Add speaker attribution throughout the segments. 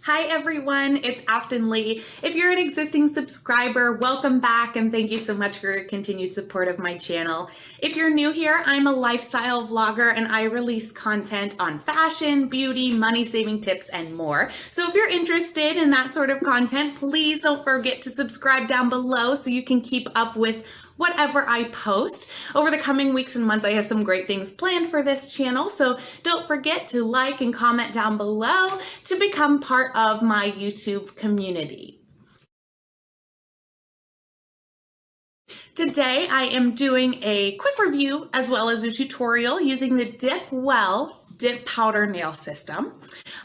Speaker 1: Hi everyone, it's Afton Lee. If you're an existing subscriber, welcome back and thank you so much for your continued support of my channel. If you're new here, I'm a lifestyle vlogger and I release content on fashion, beauty, money-saving tips, and more. So if you're interested in that sort of content, please don't forget to subscribe down below so you can keep up with whatever I post. Over the coming weeks and months, I have some great things planned for this channel, so don't forget to like and comment down below to become part of my YouTube community. Today, I am doing a quick review as well as a tutorial using the Dipwell dip powder nail system.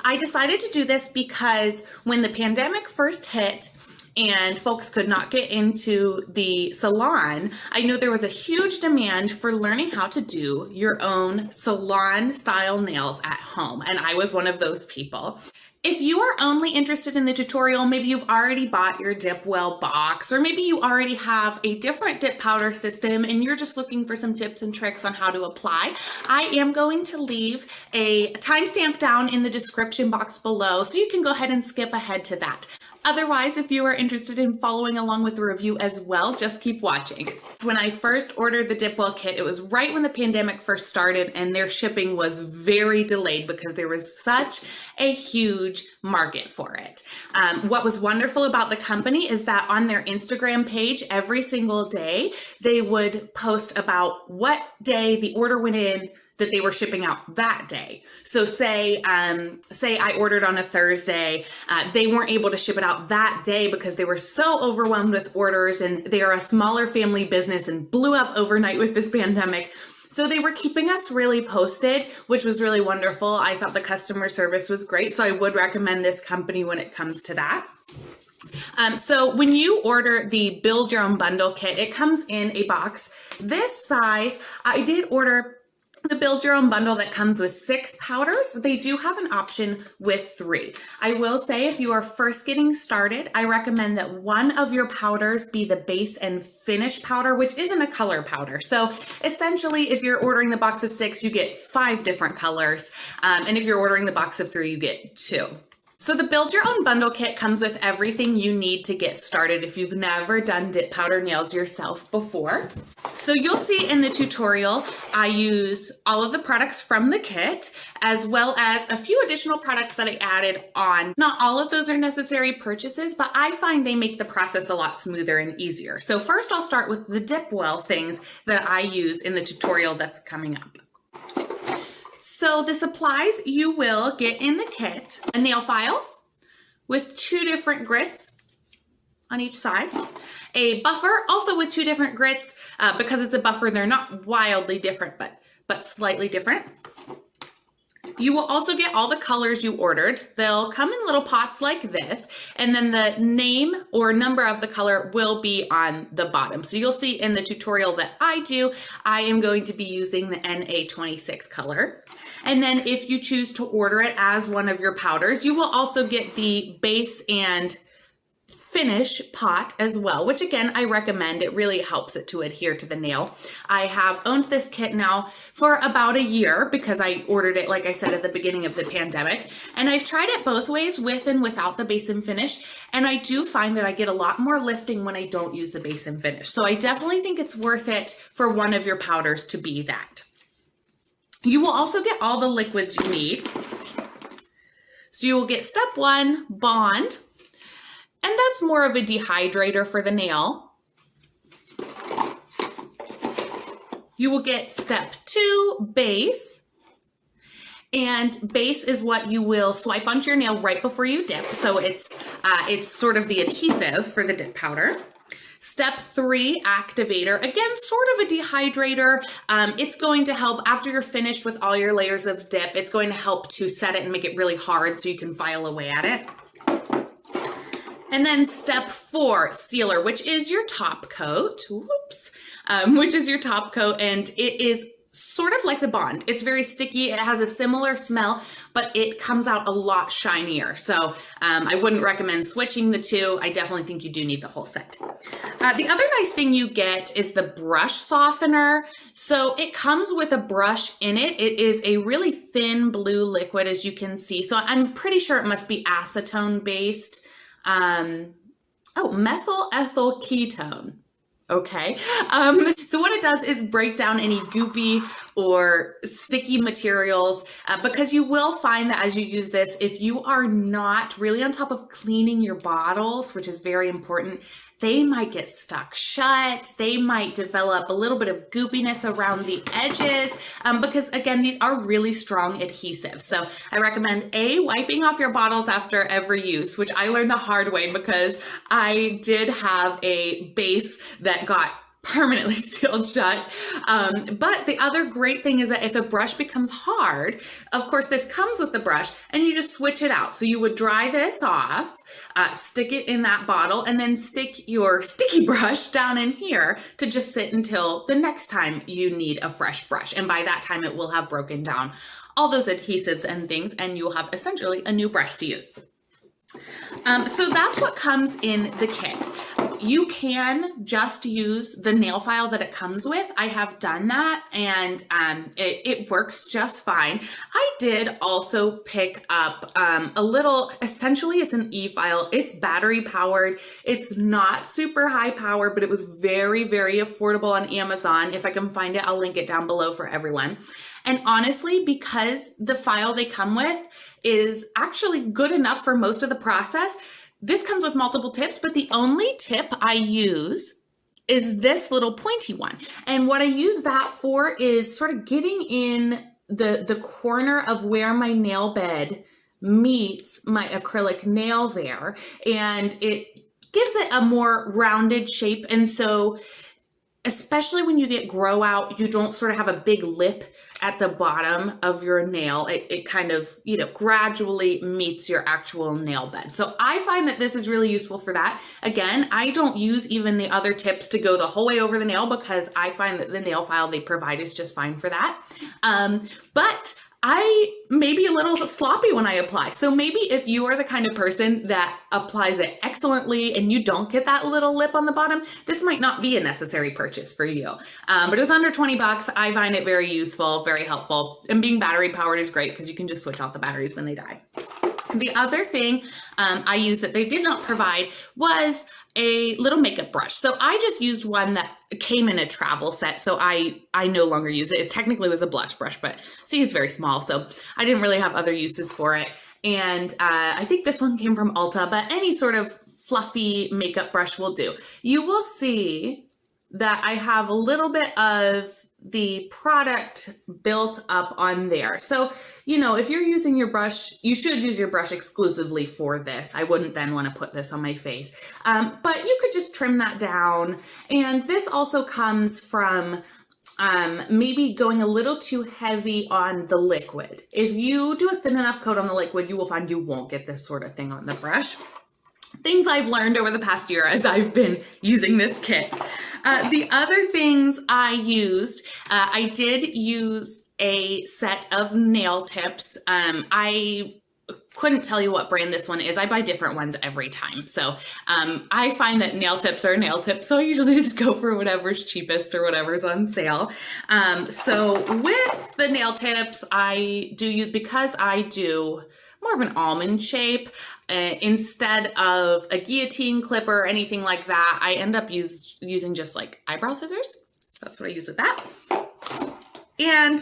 Speaker 1: I decided to do this because when the pandemic first hit, and folks could not get into the salon, I knew there was a huge demand for learning how to do your own salon style nails at home, and I was one of those people. If you are only interested in the tutorial, maybe you've already bought your Dipwell box, or maybe you already have a different dip powder system and you're just looking for some tips and tricks on how to apply, I am going to leave a timestamp down in the description box below so you can go ahead and skip ahead to that. Otherwise, if you are interested in following along with the review as well, just keep watching. When I first ordered the Dipwell kit, it was right when the pandemic first started and their shipping was very delayed because there was such a huge market for it. What was wonderful about the company is that on their Instagram page, every single day, they would post about what day the order went in that they were shipping out that day. So say I ordered on a Thursday, they weren't able to ship it out that day because they were so overwhelmed with orders, and they are a smaller family business and blew up overnight with this pandemic. So they were keeping us really posted, which was really wonderful. I thought the customer service was great, so I would recommend this company when it comes to that. So when you order the Build Your Own Bundle kit, it comes in a box this size. I did order the Build Your Own Bundle that comes with 6 powders. They do have an option with 3. I will say if you are first getting started, I recommend that one of your powders be the base and finish powder, which isn't a color powder. So essentially, if you're ordering the box of 6, you get 5 different colors. And if you're ordering the box of 3, you get 2. So the Build Your Own Bundle kit comes with everything you need to get started if you've never done dip powder nails yourself before. So you'll see in the tutorial, I use all of the products from the kit, as well as a few additional products that I added on. Not all of those are necessary purchases, but I find they make the process a lot smoother and easier. So first I'll start with the Dipwell things that I use in the tutorial that's coming up. So the supplies you will get in the kit: a nail file with 2 different grits on each side, a buffer also with 2 different grits. Because it's a buffer, they're not wildly different, but slightly different. You will also get all the colors you ordered. They'll come in little pots like this, and then the name or number of the color will be on the bottom. So you'll see in the tutorial that I do, I am going to be using the NA26 color. And then if you choose to order it as one of your powders, you will also get the base and finish pot as well, which again, I recommend. It really helps it to adhere to the nail. I have owned this kit now for about a year because I ordered it, like I said, at the beginning of the pandemic. And I've tried it both ways, with and without the base and finish. And I do find that I get a lot more lifting when I don't use the base and finish. So I definitely think it's worth it for one of your powders to be that. You will also get all the liquids you need. So you will get step 1, bond. And that's more of a dehydrator for the nail. You will get step 2, base. And base is what you will swipe onto your nail right before you dip. So it's sort of the adhesive for the dip powder. Step 3, activator. Again, sort of a dehydrator. It's going to help after you're finished with all your layers of dip. It's going to help to set it and make it really hard so you can file away at it. And then step 4, sealer, which is your top coat. Which is your top coat, and it is sort of like the bond. It's very sticky. It has a similar smell, but it comes out a lot shinier. So I wouldn't recommend switching the two. I definitely think you do need the whole set. The other nice thing you get is the brush softener. So it comes with a brush in it. It is a really thin blue liquid, as you can see. So I'm pretty sure it must be acetone based. Methyl ethyl ketone. Okay. So what it does is break down any goopy or sticky materials because you will find that as you use this, if you are not really on top of cleaning your bottles, which is very important, they might get stuck shut. They might develop a little bit of goopiness around the edges because, again, these are really strong adhesives. So I recommend wiping off your bottles after every use, which I learned the hard way because I did have a base that got permanently sealed shut. But the other great thing is that if a brush becomes hard, of course, this comes with the brush and you just switch it out. So you would dry this off, stick it in that bottle, and then stick your sticky brush down in here to just sit until the next time you need a fresh brush. And by that time, it will have broken down all those adhesives and things, and you will have essentially a new brush to use. So that's what comes in the kit. You can just use the nail file that it comes with. I have done that, and it works just fine. I did also pick up a little, essentially it's an eFile. It's battery powered. It's not super high power, but it was very, very affordable on Amazon. If I can find it, I'll link it down below for everyone. And honestly, because the file they come with is actually good enough for most of the process, this comes with multiple tips, but the only tip I use is this little pointy one. And what I use that for is sort of getting in the corner of where my nail bed meets my acrylic nail there. And it gives it a more rounded shape. And so especially when you get grow out, you don't sort of have a big lip at the bottom of your nail. It kind of, gradually meets your actual nail bed. So I find that this is really useful for that. Again, I don't use even the other tips to go the whole way over the nail because I find that the nail file they provide is just fine for that. But I may be a little sloppy when I apply. So maybe if you are the kind of person that applies it excellently and you don't get that little lip on the bottom, this might not be a necessary purchase for you. But it was under 20 bucks. I find it very useful, very helpful. And being battery powered is great because you can just switch out the batteries when they die. The other thing I used that they did not provide was a little makeup brush. So I just used one that came in a travel set. So I no longer use it. It technically was a blush brush, but see, it's very small. So I didn't really have other uses for it. And I think this one came from Ulta, but any sort of fluffy makeup brush will do. You will see that I have a little bit of the product built up on there. So, if you're using your brush, you should use your brush exclusively for this. I wouldn't then want to put this on my face. But you could just trim that down. And this also comes from maybe going a little too heavy on the liquid. If you do a thin enough coat on the liquid, you will find you won't get this sort of thing on the brush. Things I've learned over the past year as I've been using this kit. The other things I used, I did use a set of nail tips. I couldn't tell you what brand this one is. I buy different ones every time. So I find that nail tips are nail tips. So I usually just go for whatever's cheapest or whatever's on sale. So with the nail tips, I do use, because I do more of an almond shape, instead of a guillotine clipper or anything like that, I end up using just like eyebrow scissors. So that's what I use with that. And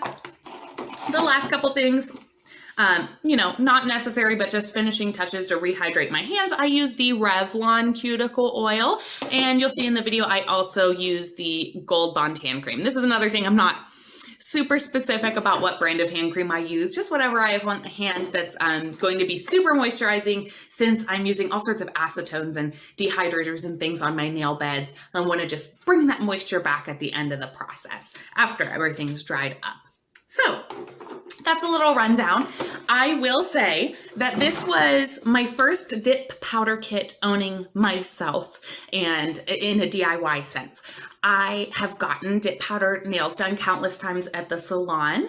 Speaker 1: the last couple things, not necessary, but just finishing touches to rehydrate my hands. I use the Revlon cuticle oil, and you'll see in the video, I also use the Gold Bond hand cream. This is another thing I'm not super specific about what brand of hand cream I use, just whatever I have on hand that's going to be super moisturizing, since I'm using all sorts of acetones and dehydrators and things on my nail beds. I want to just bring that moisture back at the end of the process after everything's dried up. So that's a little rundown. I will say that this was my first dip powder kit owning myself, and in a DIY sense. I have gotten dip powder nails done countless times at the salon.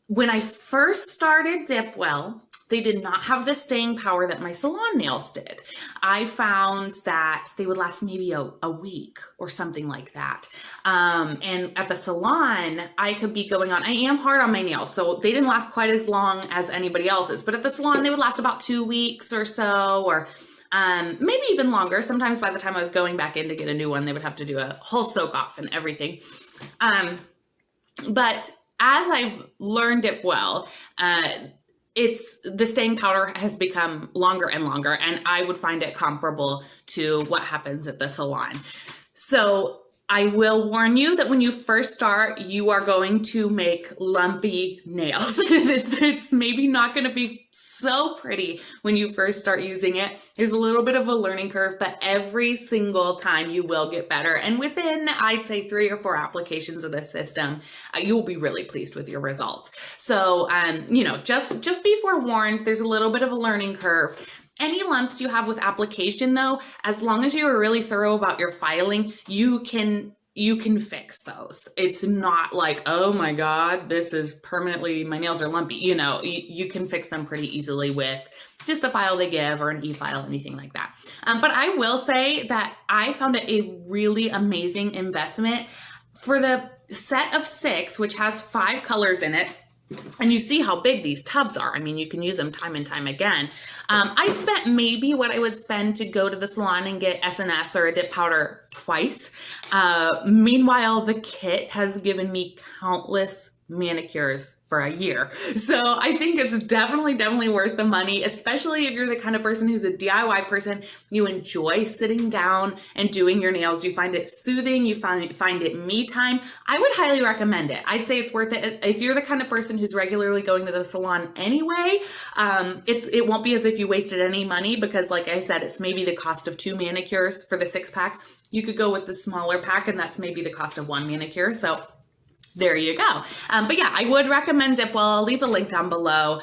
Speaker 1: when I first started Dipwell, they did not have the staying power that my salon nails did. I found that they would last maybe a week or something like that. And at the salon, I could be going on, I am hard on my nails, so they didn't last quite as long as anybody else's, but at the salon, they would last about 2 weeks or so, or maybe even longer. Sometimes by the time I was going back in to get a new one, they would have to do a whole soak off and everything. But as I've learned it well, it's the staying power has become longer and longer, and I would find it comparable to what happens at the salon. So I will warn you that when you first start, you are going to make lumpy nails. It's maybe not going to be so pretty when you first start using it. There's a little bit of a learning curve, but every single time you will get better. And within, I'd say 3 or 4 applications of this system, you will be really pleased with your results. So, just be forewarned, there's a little bit of a learning curve. Any lumps you have with application, though, as long as you are really thorough about your filing, you can fix those. It's not like, oh my God, this is permanently, my nails are lumpy. You can fix them pretty easily with just the file they give or an eFile, anything like that. But I will say that I found it a really amazing investment for the set of 6, which has 5 colors in it. And you see how big these tubs are. I mean, you can use them time and time again. I spent maybe what I would spend to go to the salon and get SNS or a dip powder twice. Meanwhile, the kit has given me countless manicures for a year. So I think it's definitely worth the money, especially if you're the kind of person who's a DIY person. You enjoy sitting down and doing your nails. You find it soothing. You find it me time. I would highly recommend it. I'd say it's worth it. If you're the kind of person who's regularly going to the salon anyway, it won't be as if you wasted any money, because like I said, it's maybe the cost of 2 manicures for the 6-pack. You could go with the smaller pack, and that's maybe the cost of 1 manicure. So there you go. But yeah, I would recommend Dipwell. I'll leave a link down below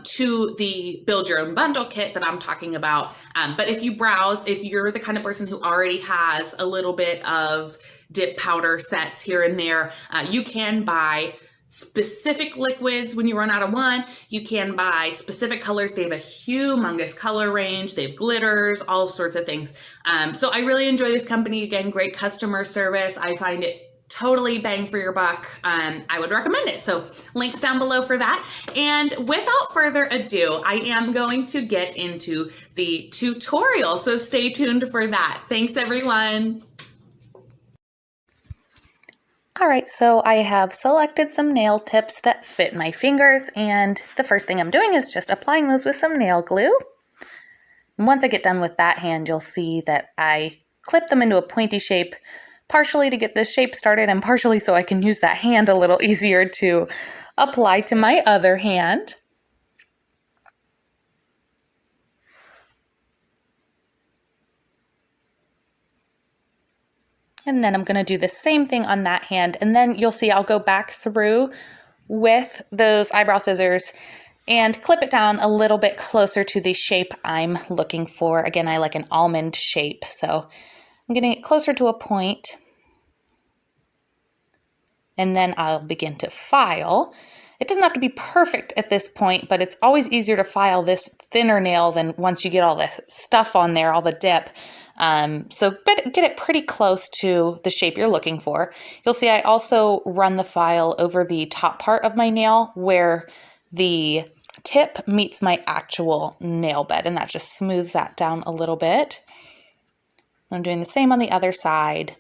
Speaker 1: to the Build Your Own Bundle kit that I'm talking about. But if you browse, if you're the kind of person who already has a little bit of dip powder sets here and there, you can buy specific liquids when you run out of one. You can buy specific colors. They have a humongous color range. They have glitters, all sorts of things. So I really enjoy this company. Again, great customer service. I find it totally bang for your buck. I would recommend it. So links down below for that. And without further ado, I am going to get into the tutorial. So stay tuned for that. Thanks, everyone.
Speaker 2: All right, so I have selected some nail tips that fit my fingers, and the first thing I'm doing is just applying those with some nail glue. And once I get done with that hand, you'll see that I clip them into a pointy shape, partially to get this shape started and partially so I can use that hand a little easier to apply to my other hand. And then I'm going to do the same thing on that hand. And then you'll see I'll go back through with those eyebrow scissors and clip it down a little bit closer to the shape I'm looking for. Again, I like an almond shape, so I'm getting it closer to a point. And then I'll begin to file. It doesn't have to be perfect at this point, but it's always easier to file this thinner nail than once you get all the stuff on there, all the dip. So get it pretty close to the shape you're looking for. You'll see I also run the file over the top part of my nail where the tip meets my actual nail bed, and that just smooths that down a little bit. I'm doing the same on the other side.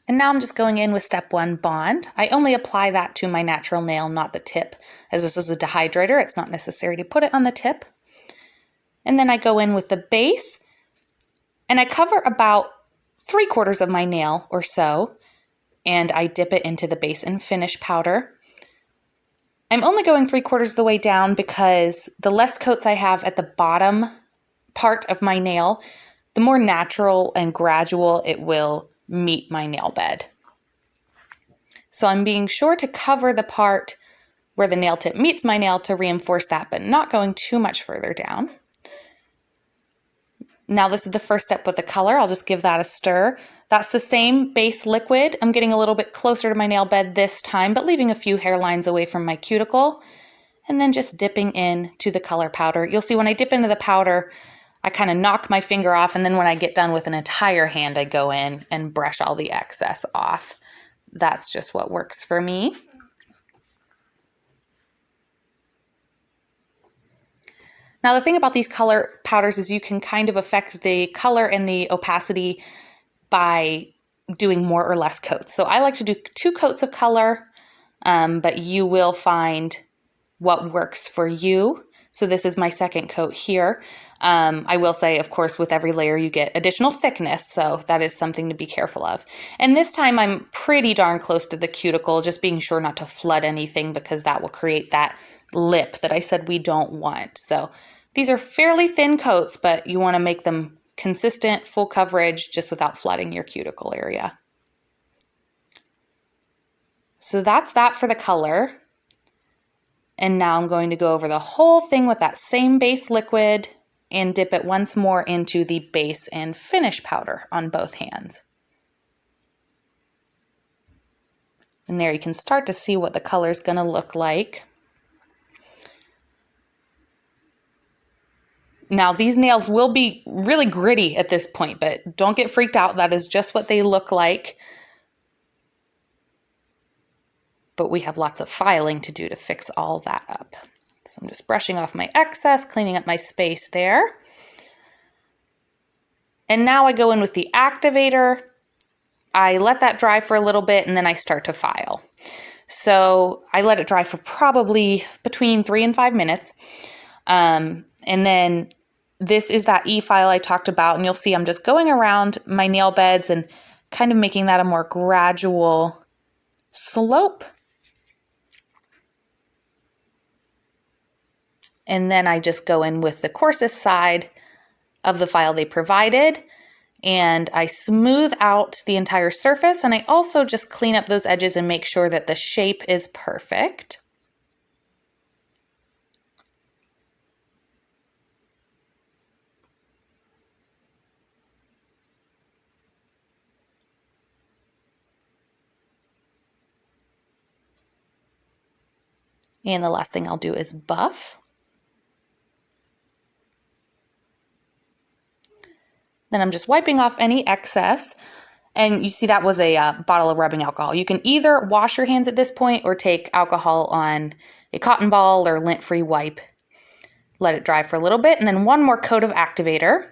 Speaker 2: And now I'm just going in with step 1, bond. I only apply that to my natural nail, not the tip. As this is a dehydrator, it's not necessary to put it on the tip. And then I go in with the base, and I cover about 3/4 of my nail or so, and I dip it into the base and finish powder. I'm only going 3/4 of the way down because the less coats I have at the bottom part of my nail, the more natural and gradual it will meet my nail bed. So I'm being sure to cover the part where the nail tip meets my nail to reinforce that, but not going too much further down. Now this is the first step with the color. I'll just give that a stir. That's the same base liquid. I'm getting a little bit closer to my nail bed this time, but leaving a few hairlines away from my cuticle. And then just dipping in to the color powder. You'll see when I dip into the powder, I kind of knock my finger off, and then when I get done with an entire hand, I go in and brush all the excess off. That's just what works for me. Now the thing about these color powders is you can kind of affect the color and the opacity by doing more or less coats. So I like to do 2 coats of color, but you will find what works for you. So this is my second coat here. I will say, of course, with every layer you get additional thickness, so that is something to be careful of. And this time I'm pretty darn close to the cuticle, just being sure not to flood anything because that will create that lip that I said we don't want. So these are fairly thin coats, but you want to make them consistent, full coverage, just without flooding your cuticle area. So that's that for the color. And now I'm going to go over the whole thing with that same base liquid and dip it once more into the base and finish powder on both hands. And there you can start to see what the color is going to look like. Now these nails will be really gritty at this point, but don't get freaked out. That is just what they look like. But we have lots of filing to do to fix all that up. So I'm just brushing off my excess, cleaning up my space there. And now I go in with the activator. I let that dry for a little bit and then I start to file. So I let it dry for probably between 3 and 5 minutes. And then this is that eFile I talked about, and you'll see I'm just going around my nail beds and kind of making that a more gradual slope. And then I just go in with the coarsest side of the file they provided, and I smooth out the entire surface, and I also just clean up those edges and make sure that the shape is perfect. And the last thing I'll do is buff. Then I'm just wiping off any excess. And you see that was a bottle of rubbing alcohol. You can either wash your hands at this point or take alcohol on a cotton ball or lint-free wipe. Let it dry for a little bit, and then one more coat of activator.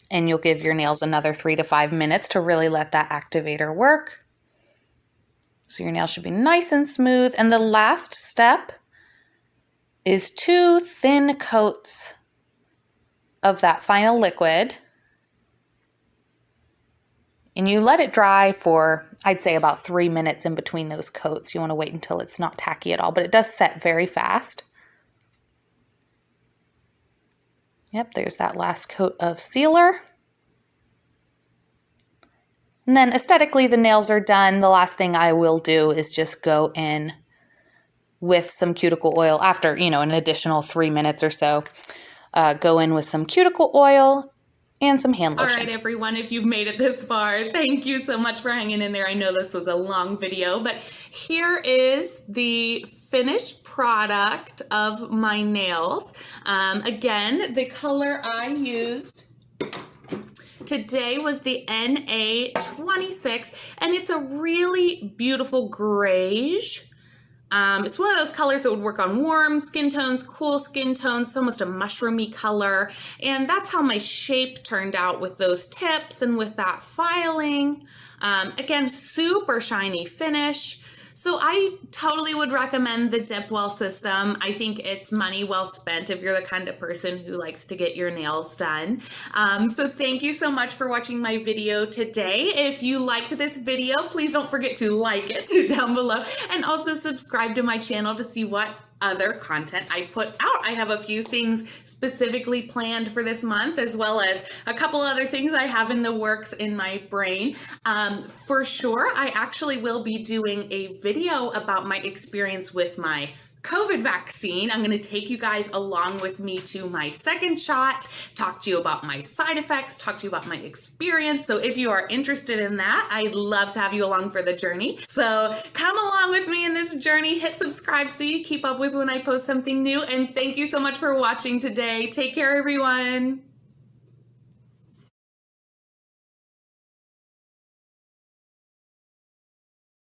Speaker 2: And you'll give your nails another 3 to 5 minutes to really let that activator work. So your nails should be nice and smooth. And the last step is 2 thin coats of that final liquid. And you let it dry for, I'd say, about 3 minutes in between those coats. You want to wait until it's not tacky at all, but it does set very fast. Yep, there's that last coat of sealer. And then aesthetically, the nails are done. The last thing I will do is just go in with some cuticle oil after, an additional 3 minutes or so. Go in with some cuticle oil and some hand lotion.
Speaker 1: All right, everyone, if you've made it this far, thank you so much for hanging in there. I know this was a long video, but here is the finished product of my nails. Again, the color I used today was the NA26, and it's a really beautiful grayish. It's one of those colors that would work on warm skin tones, cool skin tones. It's almost a mushroomy color. And that's how my shape turned out with those tips and with that filing. Again, super shiny finish. So I totally would recommend the Dipwell system. I think it's money well spent if you're the kind of person who likes to get your nails done. So thank you so much for watching my video today. If you liked this video, please don't forget to like it down below, and also subscribe to my channel to see what other content I put out. I have a few things specifically planned for this month, as well as a couple other things I have in the works in my brain. For sure, I actually will be doing a video about my experience with my COVID vaccine. I'm going to take you guys along with me to my second shot, talk to you about my side effects, talk to you about my experience. So if you are interested in that, I'd love to have you along for the journey. So come along with me in this journey, hit subscribe so you keep up with when I post something new. And thank you so much for watching today. Take care, everyone.